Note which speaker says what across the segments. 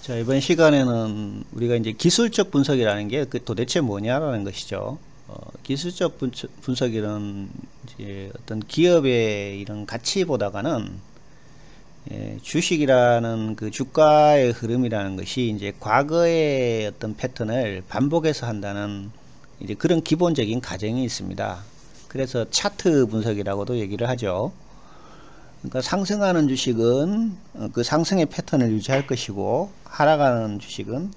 Speaker 1: 자, 이번 시간에는 우리가 이제 기술적 분석이라는 게 도대체 뭐냐라는 것이죠. 기술적 분석이란 이제 어떤 기업의 이런 가치보다가는 주식이라는 그 주가의 흐름이라는 것이 이제 과거의 어떤 패턴을 반복해서 한다는 이제 그런 기본적인 가정이 있습니다. 그래서 차트 분석이라고도 얘기를 하죠. 그러니까 상승하는 주식은 그 상승의 패턴을 유지할 것이고 하락하는 주식은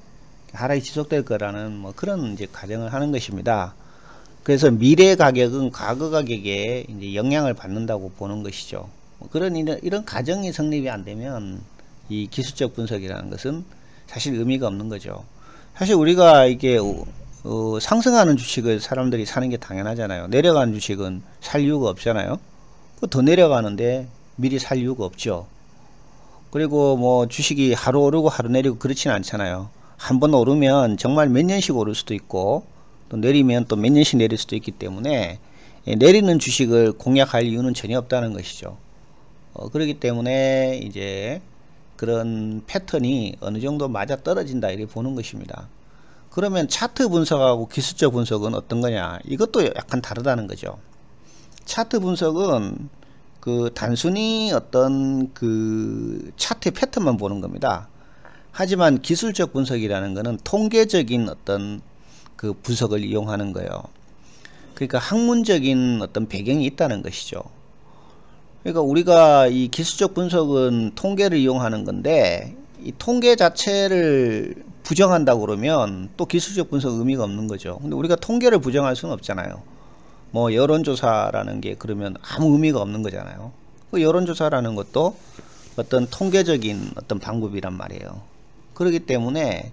Speaker 1: 하락이 지속될 거라는 뭐 그런 이제 가정을 하는 것입니다. 그래서 미래 가격은 과거 가격에 이제 영향을 받는다고 보는 것이죠. 그런 이런 가정이 성립이 안 되면 이 기술적 분석이라는 것은 사실 의미가 없는 거죠. 사실 우리가 이게 상승하는 주식을 사람들이 사는 게 당연하잖아요. 내려가는 주식은 살 이유가 없잖아요. 더 내려가는데 미리 살 이유가 없죠. 그리고 뭐 주식이 하루 오르고 하루 내리고 그렇지는 않잖아요. 한번 오르면 정말 몇 년씩 오를 수도 있고 또 내리면 또 몇 년씩 내릴 수도 있기 때문에 내리는 주식을 공략할 이유는 전혀 없다는 것이죠. 그렇기 때문에 이제 그런 패턴이 어느 정도 맞아 떨어진다 이렇게 보는 것입니다. 그러면 차트 분석하고 기술적 분석은 어떤 거냐? 이것도 약간 다르다는 거죠. 차트 분석은 그 단순히 어떤 그 차트 패턴만 보는 겁니다. 하지만 기술적 분석이라는 것은 통계적인 어떤 그 분석을 이용하는 거예요. 그러니까 학문적인 어떤 배경이 있다는 것이죠. 그러니까 우리가 이 기술적 분석은 통계를 이용하는 건데 이 통계 자체를 부정한다고 그러면 또 기술적 분석 의미가 없는 거죠. 근데 우리가 통계를 부정할 수는 없잖아요. 뭐 여론조사라는 게 그러면 아무 의미가 없는 거잖아요. 그 여론조사라는 것도 어떤 통계적인 어떤 방법이란 말이에요. 그렇기 때문에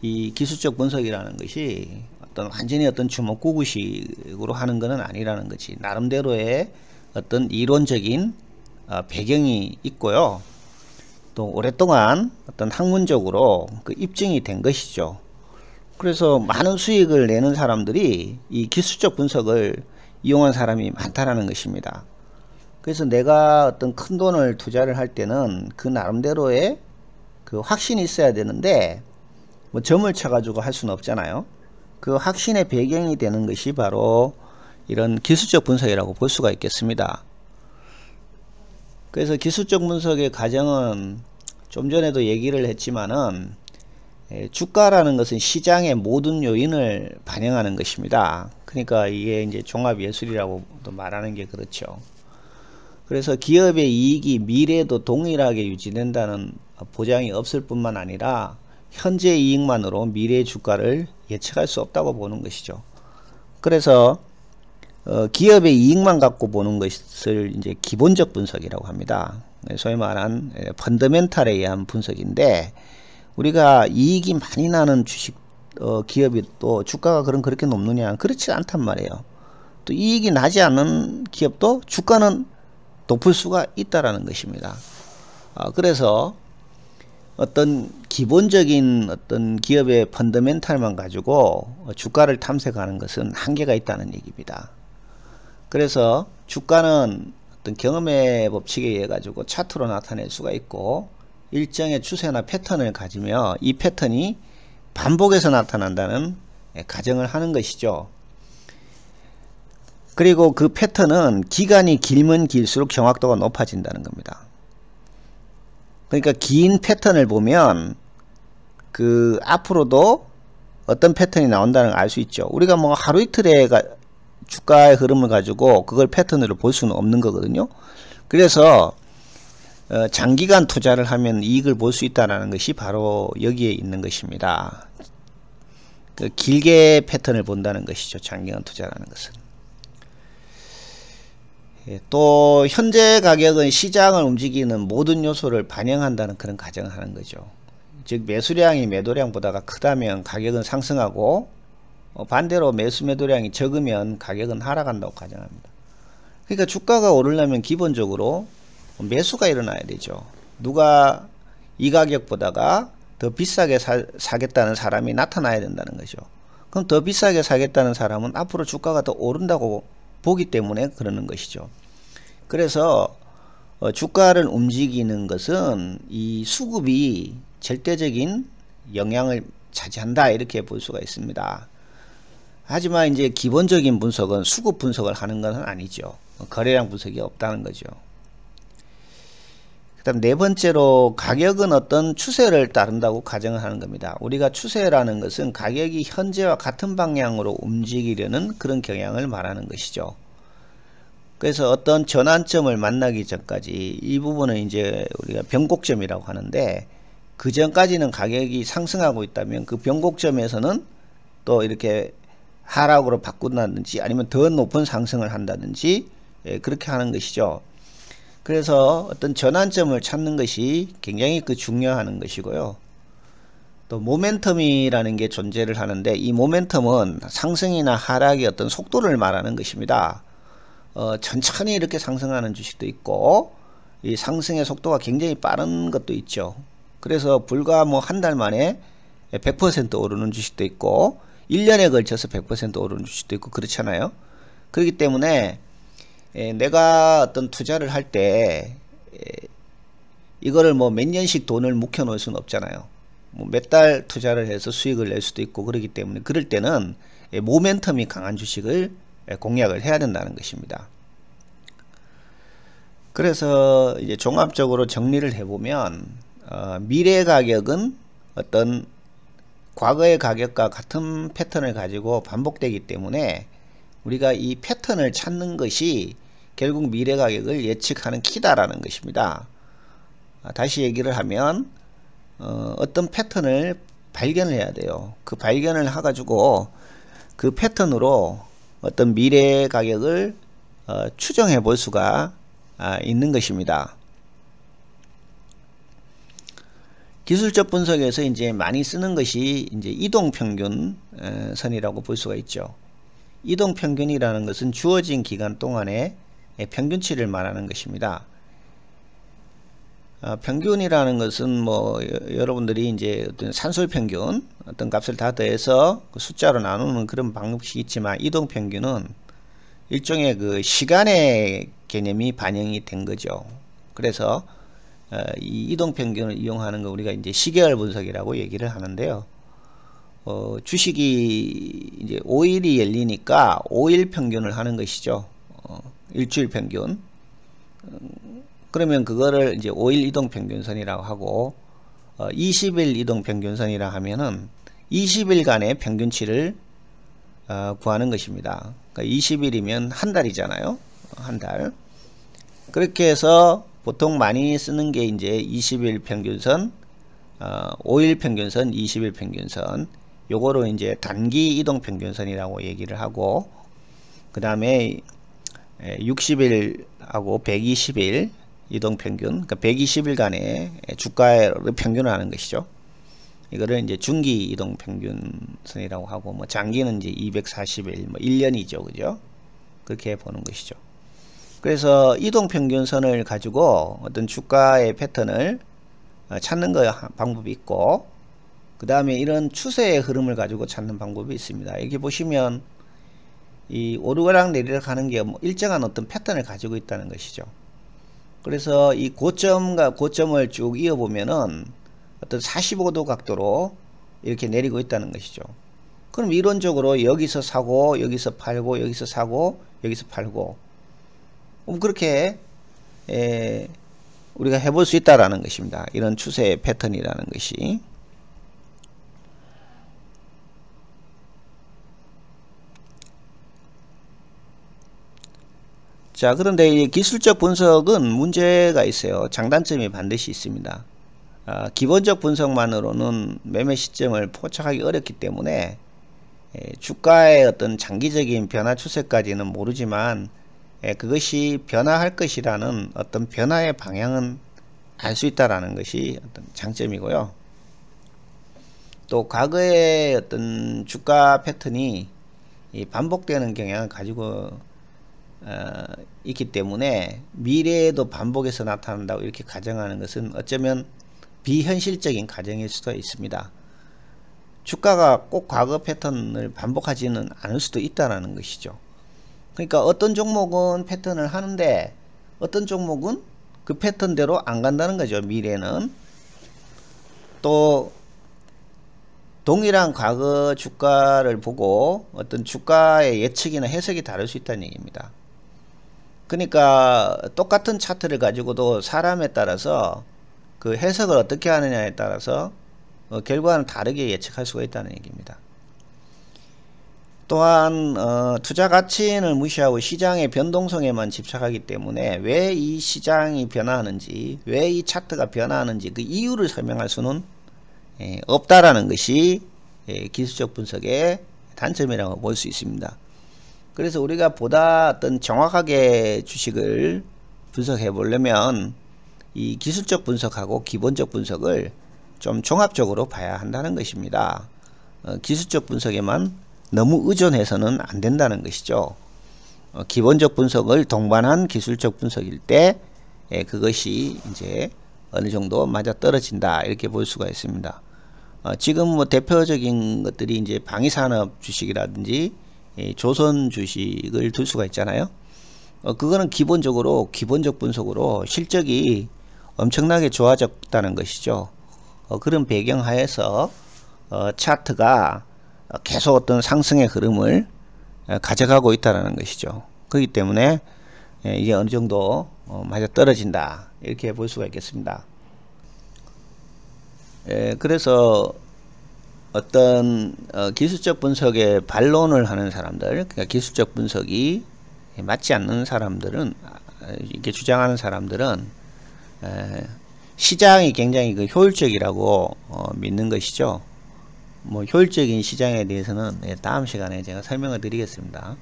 Speaker 1: 이 기술적 분석이라는 것이 어떤 완전히 어떤 주먹구구식으로 하는 것은 아니라는 거지. 나름대로의 어떤 이론적인 배경이 있고요. 또 오랫동안 어떤 학문적으로 그 입증이 된 것이죠. 그래서 많은 수익을 내는 사람들이 이 기술적 분석을 이용한 사람이 많다라는 것입니다. 그래서 내가 어떤 큰 돈을 투자를 할 때는 그 나름대로의 그 확신이 있어야 되는데 뭐 점을 쳐가지고 할 수는 없잖아요. 그 확신의 배경이 되는 것이 바로 이런 기술적 분석이라고 볼 수가 있겠습니다. 그래서 기술적 분석의 가정은 좀 전에도 얘기를 했지만은 주가라는 것은 시장의 모든 요인을 반영하는 것입니다. 그러니까 이게 이제 종합예술이라고 말하는 게 그렇죠. 그래서 기업의 이익이 미래에도 동일하게 유지된다는 보장이 없을 뿐만 아니라 현재 이익만으로 미래의 주가를 예측할 수 없다고 보는 것이죠. 그래서 기업의 이익만 갖고 보는 것을 이제 기본적 분석이라고 합니다. 소위 말한 펀더멘탈에 의한 분석인데 우리가 이익이 많이 나는 주식 기업이 또 주가가 그렇게 높느냐? 그렇지 않단 말이에요. 또 이익이 나지 않는 기업도 주가는 높을 수가 있다라는 것입니다. 그래서 어떤 기본적인 어떤 기업의 펀더멘탈만 가지고 주가를 탐색하는 것은 한계가 있다는 얘기입니다. 그래서 주가는 어떤 경험의 법칙에 의해 가지고 차트로 나타낼 수가 있고 일정의 추세나 패턴을 가지며 이 패턴이 반복해서 나타난다는 가정을 하는 것이죠. 그리고 그 패턴은 기간이 길면 길수록 정확도가 높아진다는 겁니다. 그러니까 긴 패턴을 보면 그 앞으로도 어떤 패턴이 나온다는 걸 알 수 있죠. 우리가 뭐 하루 이틀의 주가의 흐름을 가지고 그걸 패턴으로 볼 수는 없는 거거든요. 그래서 장기간 투자를 하면 이익을 볼 수 있다는 것이 바로 여기에 있는 것입니다. 그 길게 패턴을 본다는 것이죠. 장기간 투자라는 것은. 또 현재 가격은 시장을 움직이는 모든 요소를 반영한다는 그런 가정을 하는 거죠. 즉 매수량이 매도량보다 크다면 가격은 상승하고 반대로 매수 매도량이 적으면 가격은 하락한다고 가정합니다. 그러니까 주가가 오르려면 기본적으로 매수가 일어나야 되죠. 누가 이 가격보다가 더 비싸게 사겠다는 사람이 나타나야 된다는 거죠. 그럼 더 비싸게 사겠다는 사람은 앞으로 주가가 더 오른다고 보기 때문에 그러는 것이죠. 그래서 주가를 움직이는 것은 이 수급이 절대적인 영향을 차지한다 이렇게 볼 수가 있습니다. 하지만 이제 기본적인 분석은 수급 분석을 하는 것은 아니죠. 거래량 분석이 없다는 거죠. 그 다음 네 번째로 가격은 어떤 추세를 따른다고 가정을 하는 겁니다. 우리가 추세라는 것은 가격이 현재와 같은 방향으로 움직이려는 그런 경향을 말하는 것이죠. 그래서 어떤 전환점을 만나기 전까지 이 부분은 이제 우리가 변곡점이라고 하는데, 그 전까지는 가격이 상승하고 있다면 그 변곡점에서는 또 이렇게 하락으로 바꾼다든지 아니면 더 높은 상승을 한다든지 그렇게 하는 것이죠. 그래서 어떤 전환점을 찾는 것이 굉장히 중요한 것이고요. 또 모멘텀이라는 게 존재를 하는데, 이 모멘텀은 상승이나 하락의 어떤 속도를 말하는 것입니다. 천천히 이렇게 상승하는 주식도 있고 이 상승의 속도가 굉장히 빠른 것도 있죠. 그래서 불과 뭐 한 달 만에 100% 오르는 주식도 있고 1년에 걸쳐서 100% 오르는 주식도 있고 그렇잖아요. 그렇기 때문에 내가 어떤 투자를 할 때 이거를 뭐 몇 년씩 돈을 묵혀 놓을 수는 없잖아요. 뭐 몇 달 투자를 해서 수익을 낼 수도 있고 그렇기 때문에 그럴 때는 모멘텀이 강한 주식을 공략을 해야 된다는 것입니다. 그래서 이제 종합적으로 정리를 해보면 미래 가격은 어떤 과거의 가격과 같은 패턴을 가지고 반복되기 때문에 우리가 이 패턴을 찾는 것이 결국 미래 가격을 예측하는 키다라는 것입니다. 다시 얘기를 하면 어떤 패턴을 발견을 해야 돼요. 그 발견을 해가지고 그 패턴으로 어떤 미래 가격을 추정해 볼 수가 있는 것입니다. 기술적 분석에서 이제 많이 쓰는 것이 이제 이동평균 선이라고 볼 수가 있죠. 이동평균이라는 것은 주어진 기간 동안의 평균치를 말하는 것입니다. 평균이라는 것은 뭐 여러분들이 이제 어떤 산술평균 어떤 값을 다 더해서 그 숫자로 나누는 그런 방식이 있지만, 이동평균은 일종의 그 시간의 개념이 반영이 된 거죠. 그래서 이 이동평균을 이용하는 거 우리가 이제 시계열 분석이라고 얘기를 하는데요. 주식이 이제 5일이 열리니까 5일 평균을 하는 것이죠. 일주일 평균. 그러면 그거를 이제 5일 이동평균선이라고 하고 20일 이동평균선이라 하면은 20일간의 평균치를 구하는 것입니다. 그러니까 20일이면 한 달이잖아요. 한 달. 그렇게 해서 보통 많이 쓰는 게 이제 20일 평균선, 5일 평균선, 20일 평균선, 요거로 이제 단기 이동 평균선이라고 얘기를 하고, 그 다음에 60일하고 120일 이동 평균, 그러니까 120일간의 주가의 평균을 하는 것이죠. 이거를 이제 중기 이동 평균선이라고 하고, 뭐 장기는 이제 240일, 뭐 1년이죠, 그죠? 그렇게 보는 것이죠. 그래서 이동평균선을 가지고 어떤 주가의 패턴을 찾는 방법이 있고, 그 다음에 이런 추세의 흐름을 가지고 찾는 방법이 있습니다. 여기 보시면 이 오르락 내리락 하는 게 뭐 일정한 어떤 패턴을 가지고 있다는 것이죠. 그래서 이 고점과 고점을 쭉 이어보면은 어떤 45도 각도로 이렇게 내리고 있다는 것이죠. 그럼 이론적으로 여기서 사고 여기서 팔고 여기서 사고 여기서 팔고 그렇게 우리가 해볼 수 있다라는 것입니다. 이런 추세의 패턴이라는 것이. 자, 그런데 이 기술적 분석은 문제가 있어요. 장단점이 반드시 있습니다. 기본적 분석만으로는 매매 시점을 포착하기 어렵기 때문에 주가의 어떤 장기적인 변화 추세까지는 모르지만 그것이 변화할 것이라는 어떤 변화의 방향은 알 수 있다라는 것이 어떤 장점이고요. 또 과거의 어떤 주가 패턴이 반복되는 경향을 가지고 있기 때문에 미래에도 반복해서 나타난다고 이렇게 가정하는 것은 어쩌면 비현실적인 가정일 수도 있습니다. 주가가 꼭 과거 패턴을 반복하지는 않을 수도 있다는 것이죠. 그러니까 어떤 종목은 패턴을 하는데 어떤 종목은 그 패턴대로 안 간다는 거죠. 미래는. 또 동일한 과거 주가를 보고 어떤 주가의 예측이나 해석이 다를 수 있다는 얘기입니다. 그러니까 똑같은 차트를 가지고도 사람에 따라서 그 해석을 어떻게 하느냐에 따라서 결과는 다르게 예측할 수가 있다는 얘기입니다. 또한 투자 가치를 무시하고 시장의 변동성에만 집착하기 때문에 왜 이 시장이 변화하는지, 왜 이 차트가 변화하는지 그 이유를 설명할 수는 없다라는 것이 기술적 분석의 단점이라고 볼 수 있습니다. 그래서 우리가 보다 어떤 정확하게 주식을 분석해 보려면 이 기술적 분석하고 기본적 분석을 좀 종합적으로 봐야 한다는 것입니다. 기술적 분석에만 너무 의존해서는 안 된다는 것이죠. 기본적 분석을 동반한 기술적 분석일 때 그것이 이제 어느 정도 맞아 떨어진다 이렇게 볼 수가 있습니다. 지금 뭐 대표적인 것들이 이제 방위산업 주식이라든지 조선 주식을 둘 수가 있잖아요. 그거는 기본적으로 기본적 분석으로 실적이 엄청나게 좋아졌다는 것이죠. 그런 배경 하에서 차트가 계속 어떤 상승의 흐름을 가져가고 있다는 것이죠. 그렇기 때문에 이게 어느 정도 맞아 떨어진다 이렇게 볼 수가 있겠습니다. 그래서 어떤 기술적 분석에 반론을 하는 사람들, 그러니까 기술적 분석이 맞지 않는 사람들은, 이렇게 주장하는 사람들은 시장이 굉장히 그 효율적이라고 믿는 것이죠. 뭐 효율적인 시장에 대해서는 다음 시간에 제가 설명을 드리겠습니다.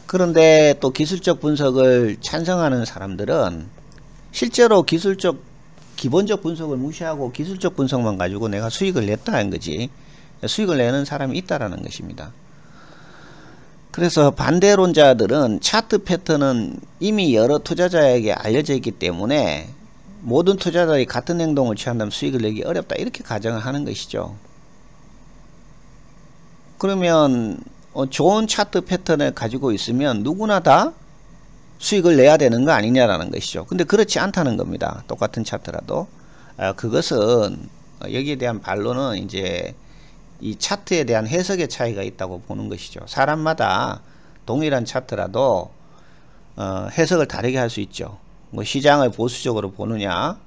Speaker 1: 그런데 또 기술적 분석을 찬성하는 사람들은 실제로 기본적 분석을 무시하고 기술적 분석만 가지고 내가 수익을 냈다는 거지, 수익을 내는 사람이 있다라는 것입니다. 그래서 반대론자들은 차트 패턴은 이미 여러 투자자에게 알려져 있기 때문에 모든 투자자들이 같은 행동을 취한다면 수익을 내기 어렵다 이렇게 가정을 하는 것이죠. 그러면 좋은 차트 패턴을 가지고 있으면 누구나 다 수익을 내야 되는 거 아니냐라는 것이죠. 근데 그렇지 않다는 겁니다. 똑같은 차트라도. 그것은 여기에 대한 반론은 이제 이 차트에 대한 해석의 차이가 있다고 보는 것이죠. 사람마다 동일한 차트라도 해석을 다르게 할 수 있죠. 뭐 시장을 보수적으로 보느냐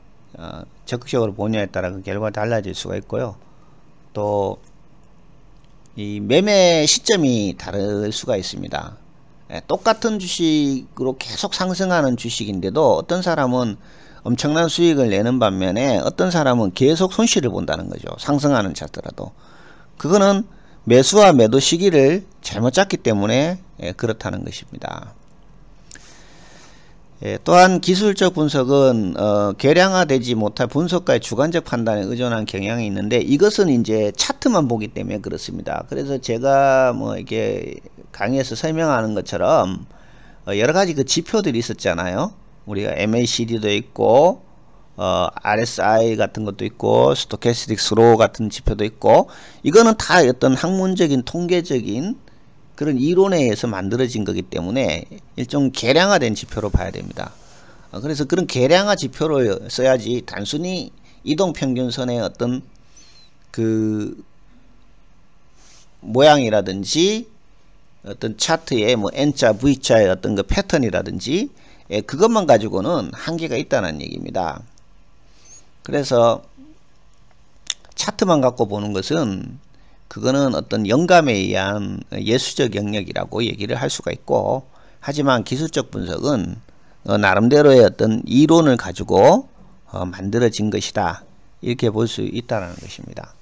Speaker 1: 적극적으로 보느냐에 따라 그 결과가 달라질 수가 있고요. 또 이 매매 시점이 다를 수가 있습니다. 똑같은 주식으로 계속 상승하는 주식인데도 어떤 사람은 엄청난 수익을 내는 반면에 어떤 사람은 계속 손실을 본다는 거죠. 상승하는 차트라도. 그거는 매수와 매도 시기를 잘못 잡기 때문에 그렇다는 것입니다. 또한 기술적 분석은 계량화되지 못할 분석가의 주관적 판단에 의존한 경향이 있는데 이것은 이제 차트만 보기 때문에 그렇습니다. 그래서 제가 뭐 이렇게 강의에서 설명하는 것처럼 여러 가지 그 지표들이 있었잖아요. 우리가 MACD도 있고 RSI 같은 것도 있고 스토캐스틱 스로우 같은 지표도 있고, 이거는 다 어떤 학문적인 통계적인 그런 이론에 의해서 만들어진 거기 때문에 일종 계량화된 지표로 봐야 됩니다. 그래서 그런 계량화 지표를 써야지 단순히 이동평균선의 어떤 그 모양이라든지 어떤 차트의 뭐 N자, V자의 어떤 그 패턴이라든지 그것만 가지고는 한계가 있다는 얘기입니다. 그래서 차트만 갖고 보는 것은 그거는 어떤 영감에 의한 예술적 영역이라고 얘기를 할 수가 있고, 하지만 기술적 분석은 나름대로의 어떤 이론을 가지고 만들어진 것이다 이렇게 볼 수 있다는 것입니다.